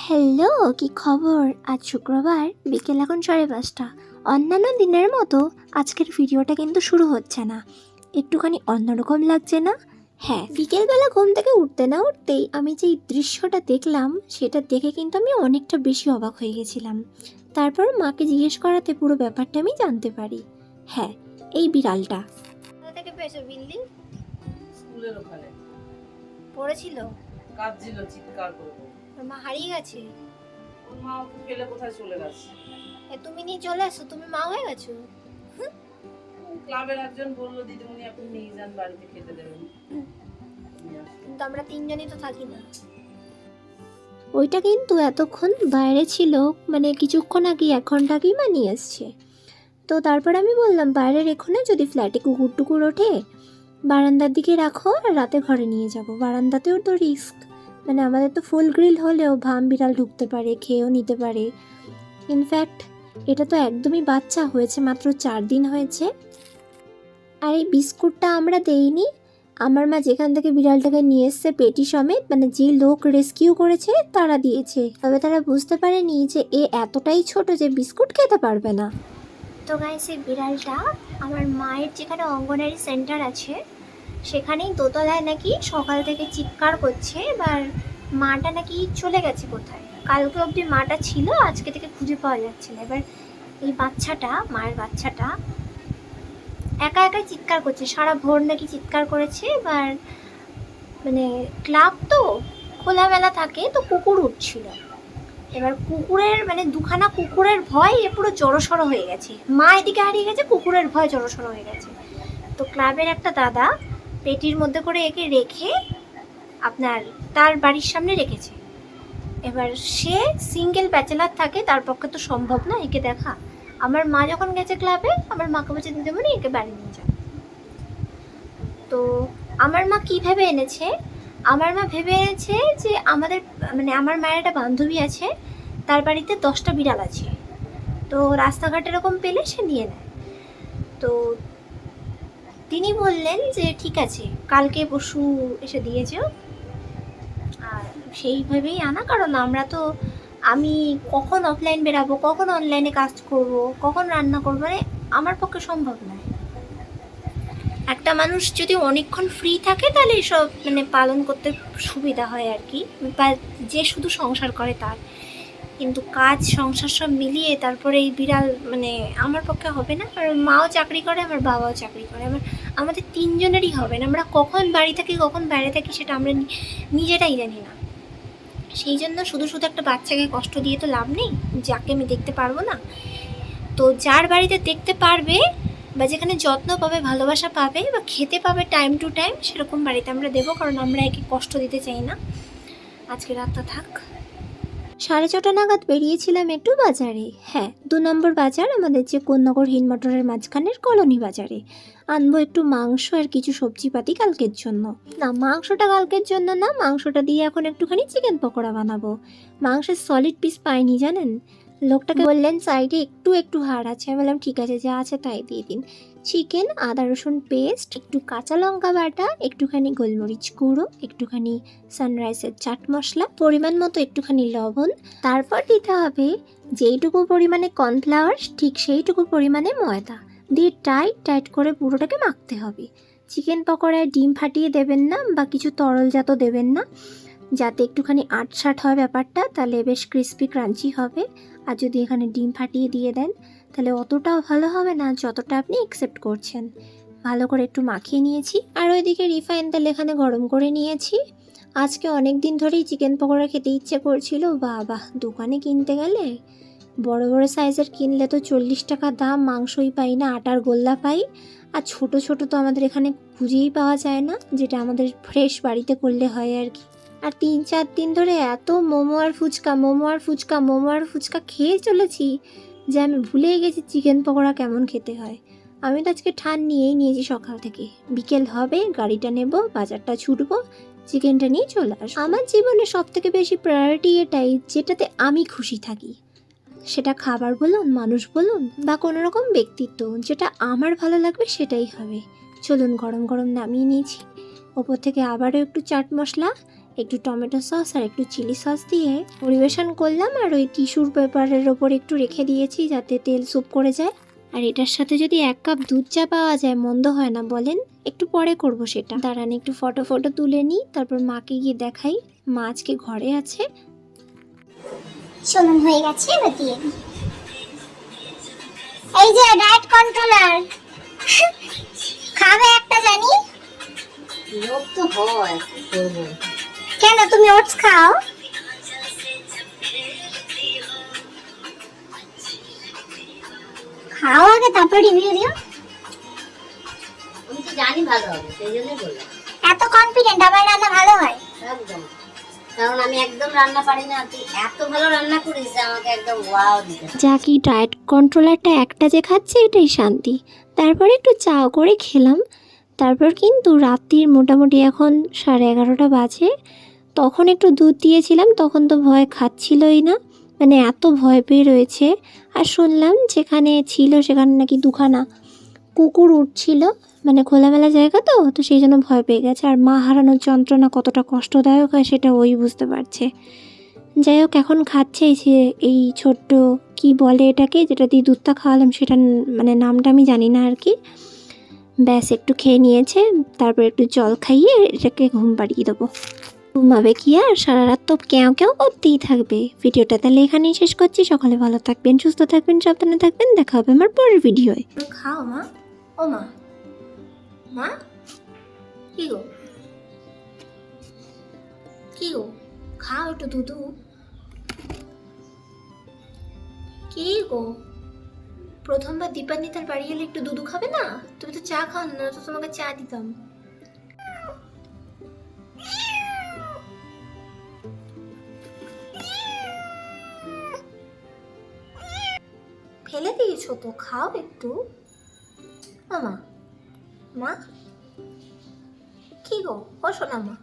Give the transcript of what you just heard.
Hello, কি খবর? আজ শুক্রবার, বিকেল এখন 5:30। অন্যান্য দিনের মতো আজকের ভিডিওটা কিন্তু শুরু হচ্ছে না। একটুখানি অন্যরকম লাগছে না? হ্যাঁ, বিকেলবেলা ঘুম থেকে উঠতে না উঠতেই আমি যেই দৃশ্যটা দেখলাম সেটা দেখে কিন্তু আমি অনেকটা বেশি অবাক হয়ে গেছিলাম। তারপর মাকে জিজ্ঞেস করাতে পুরো ব্যাপারটা আমি জানতে পারি। হ্যাঁ, এই বিড়ালটা কোথা থেকে পেয়েছো বিল্লি? স্কুলের ওখানে পড়েছিল, কাঁদছিল চিৎকার করে। মা হারিয়ে গেছে। ওর মা ওকে ফেলে কোথায় চলে গেছে। তুমি নিয়ে চলে আসো, তুমি মা হয়ে গেছো। ক্লাবের একজন বললো দিদিমণি আপনি নিয়ে যান বাড়িতে খেতে দেবেন। কিন্তু আমরা তিনজনই তো থাকি না। ওইটা কিন্তু এতক্ষণ বাইরে ছিল, মানে কিছুক্ষণ আগে 1 ঘন্টা আগেই মা নিয়ে এসছে। তো তারপর আমি বললাম বাইরে রেখো না, যদি ফ্ল্যাটে কুকুর টুকুর ওঠে বারান্দার দিকে রাখো, আর রাতে ঘরে নিয়ে যাব। বারান্দাতেও তো রিস্ক, মানে আমাদের তো ফুল গ্রিল হলেও ভাম বিড়াল ঢুকতে পারে, খেয়েও নিতে পারে। ইনফ্যাক্ট এটা তো একদমই বাচ্চা, হয়েছে মাত্র 4 দিন হয়েছে। আর এই বিস্কুটটা আমরা দেইনি, আমার মা যেখান থেকে বিড়ালটাকে নিয়ে এসছে পেটি সমেত, মানে যে লোক রেস্কিউ করেছে তারা দিয়েছে। তবে তারা বুঝতে পারেনি যে এ এতটাই ছোট যে বিস্কুট খেতে পারবে না। তো গাইস, এই বিড়ালটা আমার মায়ের যেখানে অঙ্গনারী সেন্টার আছে সেখানেই দোতলায় নাকি সকাল থেকে চিৎকার করছে। এবার মাটা নাকি চলে গেছে কোথায়, কালকে অবধি মাটা ছিল, আজকে থেকে খুঁজে পাওয়া যাচ্ছে না। এবার এই বাচ্চাটা, মায়ের বাচ্চাটা একা একাই চিৎকার করছে, সারা ভোর নাকি চিৎকার করেছে। এবার মানে ক্লাব তো খোলামেলা থাকে, তো কুকুর উঠছিল। এবার কুকুরের মানে দুখানা কুকুরের ভয় এ পুরো জড়সড় হয়ে গেছে, মা এদিকে হারিয়ে গেছে, কুকুরের ভয় জড়সড় হয়ে গেছে। তো ক্লাবের একটা দাদা পেটির মধ্যে করে একে রেখে আপনার তার বাড়ির সামনে রেখেছে। এবার সে সিঙ্গেল ব্যাচেলার থাকে, তার পক্ষে তো সম্ভব না একে দেখা। আমার মা যখন গেছে ক্লাবে, আমার মাকে বলছে দিদিমণি একে বাড়ি নিয়ে যাও। তো আমার মা কী ভেবে এনেছে, আমার মা ভেবে এনেছে যে আমাদের মানে আমার মায়ের একটা বান্ধবী আছে, তার বাড়িতে 10টা বিড়াল আছে, তো রাস্তাঘাট এরকম পেলে সে নিয়ে নেয়। তো তিনি বললেন যে ঠিক আছে, কালকে পরশু এসে দিয়ে যেও। আর সেইভাবেই আনা, কারণ আমরা তো আমি কখন অফলাইন বেরাবো, কখন অনলাইনে কাজ করব, কখন রান্না করবো, মানে আমার পক্ষে সম্ভব নয়। একটা মানুষ যদি অনেকক্ষণ ফ্রি থাকে তাহলে এসব মানে পালন করতে সুবিধা হয় আর কি, বা যে শুধু সংসার করে তার। কিন্তু কাজ সংসার সব মিলিয়ে তারপরে এই বিড়াল মানে আমার পক্ষে হবে না। কারণ মাও চাকরি করে, আমার বাবাও চাকরি করে, আমাদের তিনজনেরই হবে না। আমরা কখন বাড়ি থাকি কখন বাইরে থাকি সেটা আমরা নিজেরাই জানি না। সেই জন্য শুধু শুধু একটা বাচ্চাকে কষ্ট দিয়ে তো লাভ নেই, যাকে আমি দেখতে পারবো না। তো যার বাড়িতে দেখতে পারবে বা যেখানে যত্ন পাবে, ভালোবাসা পাবে বা খেতে পাবে টাইম টু টাইম, সেরকম বাড়িতে আমরা দেবো। কারণ আমরা একে কষ্ট দিতে চাই না। আজকে রাতটা থাক। 6:30 নাগাদ বেরিয়েছিলাম একটু বাজারে। হ্যাঁ, 2 নম্বর বাজার, আমাদের যে কোন্নগর হিন্দমটরের মাঝখানের কলোনি বাজারে। আনবো একটু মাংস আর কিছু সবজিপাতি কালকের জন্য। না, মাংসটা কালকের জন্য না, মাংসটা দিয়ে এখন একটুখানি চিকেন পকোড়া বানাবো। মাংসের সলিড পিস পাইনি জানেন। লোকটাকে বললেন সাইডে একটু একটু হাড় আছে, আমি বললাম ঠিক আছে, যা আছে তাই দিয়ে দিন। চিকেন, আদা রসুন পেস্ট, একটু কাঁচা লঙ্কা বাটা, একটুখানি গোলমরিচ গুঁড়ো, একটুখানি সানরাইসের চাট মশলা, পরিমাণ মতো একটুখানি লবণ। তারপর দিতে হবে যেইটুকু পরিমাণে কর্নফ্লাওয়ার, ঠিক সেইটুকু পরিমাণে ময়দা দিয়ে টাইট টাইট করে পুরোটাকে মাখতে হবে। চিকেন পকোড়ায় ডিম ফাটিয়ে দেবেন না বা কিছু তরলজাত দেবেন না, যাতে একটুখানি আটসাট হয় ব্যাপারটা, তাহলে বেশ ক্রিস্পি ক্রাঞ্চি হবে। আর যদি এখানে ডিম ফাটিয়ে দিয়ে দেন তাহলে অতটাও ভালো হবে না যতটা আপনি অ্যাকসেপ্ট করছেন। ভালো করে একটু মাখিয়ে নিয়েছি, আর ওইদিকে রিফাইন তেল এখানে গরম করে নিয়েছি। আজকে অনেক দিন ধরেই চিকেন পকোড়া খেতে ইচ্ছে করছিল। বাবা, দোকানে কিনতে গেলে বড় বড় সাইজের কিনলে তো 40 টাকা দাম, মাংসই পাই না, আটার গোল্লা পাই। আর ছোট ছোট তো আমাদের এখানে খুঁজেই পাওয়া যায় না, যেটা আমাদের ফ্রেশ বাড়িতে করলে হয় আর কি। আর 3-4 দিন ধরে এত মোমো আর ফুচকা, মোমো আর ফুচকা, মোমো আর ফুচকা খেয়ে চলেছি যে আমি ভুলেই গেছি চিকেন পকোড়া কেমন খেতে হয়। আমি তো আজকে ঠান নিয়েই নিয়েছি, সকাল থেকে বিকেল হবে গাড়িটা নেব, বাজারটা ছুটবো, চিকেনটা নিয়ে চলে আসবো। আমার জীবনে সব থেকে বেশি প্রায়োরিটি এটাই, যেটাতে আমি খুশি থাকি। সেটা খাবার বলুন, মানুষ বলুন বা কোনো রকম ব্যক্তিত্ব, যেটা আমার ভালো লাগবে সেটাই হবে। চলুন, গরম গরম নামিয়ে নিয়েছি, ওপর থেকে আবারও একটু চাট মশলা, একটু টমেটো সস আর একটু চিলি সস দিয়ে পরিবেশন করলাম। আর ওই টিস্যুর পেপারের ওপর একটু রেখে দিয়েছি যাতে তেল স্যুপ করে যায়। আর এটার সাথে যদি 1 কাপ দুধ চা পাওয়া যায় মন্দ হয় না বলেন। একটু পরে করব সেটা, দাঁড়ান একটু ফটো তুলে নিই, তারপর মাকে গিয়ে দেখাই মা আজকে ঘরে আছে। শুনুন হয়ে গেছে, এবার দিয়ে দিই। এই যে ডায়েট কন্ট্রোলার খাবে একটা জানি। লোক তো হয়, কি করবো? কেন তুমি ওটস খাও? খাও আগে তারপর রিভিউ দিও। আমি তো জানি ভালো হবে, সেই জন্যই বললাম। এত কনফিডেন্ট আমার রান্না ভালো হয়? একদম, কারণ আমি একদম রান্না পারি না, তুই এত ভালো রান্না করিস যে আমাকে একদম ওয়াও দিতে হবে। যা কি ডায়েট কন্ট্রোলারটা একটা যে খাচ্ছে এটাই শান্তি। তারপর একটু চা করে খেলাম। তারপর কিন্তু রাত্রির মোটামুটি এখন 11:30 বাজে। তখন একটু দুধ দিয়েছিলাম, তখন তো ভয় খাচ্ছিলই না, মানে এত ভয় পেয়ে রয়েছে। আর শুনলাম যেখানে ছিল সেখানে নাকি 2খানা কুকুর উঠছিল, মানে খোলামেলা জায়গা তো তো সেই জন্য ভয় পেয়ে গেছে। আর মা হারানোর যন্ত্রণা কতটা কষ্টদায়ক হয় সেটা ওই বুঝতে পারছে। যাই হোক এখন খাচ্ছে এই ছোট্ট কি বলে এটাকে, যেটা দিয়ে দুধটা খাওয়ালাম সেটা মানে নামটা আমি জানি না আর কি। ব্যাস একটু খেয়ে নিয়েছে, তারপর একটু জল খাইয়ে এটাকে ঘুম পাড়িয়ে দেবো। ঘুমাবে কি আর, সারা রাত তো কেউ করতেই থাকবে। ভিডিওটা তাহলে এখানেই শেষ করছি। সকালে ভালো থাকবেন, সুস্থ থাকবেন, সাবধানে থাকবেন। দেখা হবে আমার পরের ভিডিওয়। খাও মা। ও মা, মা কি গো খাও একটু দুধু। কি গো, প্রথমবার দীপান্বিতার বাড়ি এলে একটু দুধু খাবে না? তুমি তো চা খাও না, তো তোমাকে চা দিতাম। ফেলে দিয়েছো তো, খাও একটু। মা কি গো, ও শোনা মা।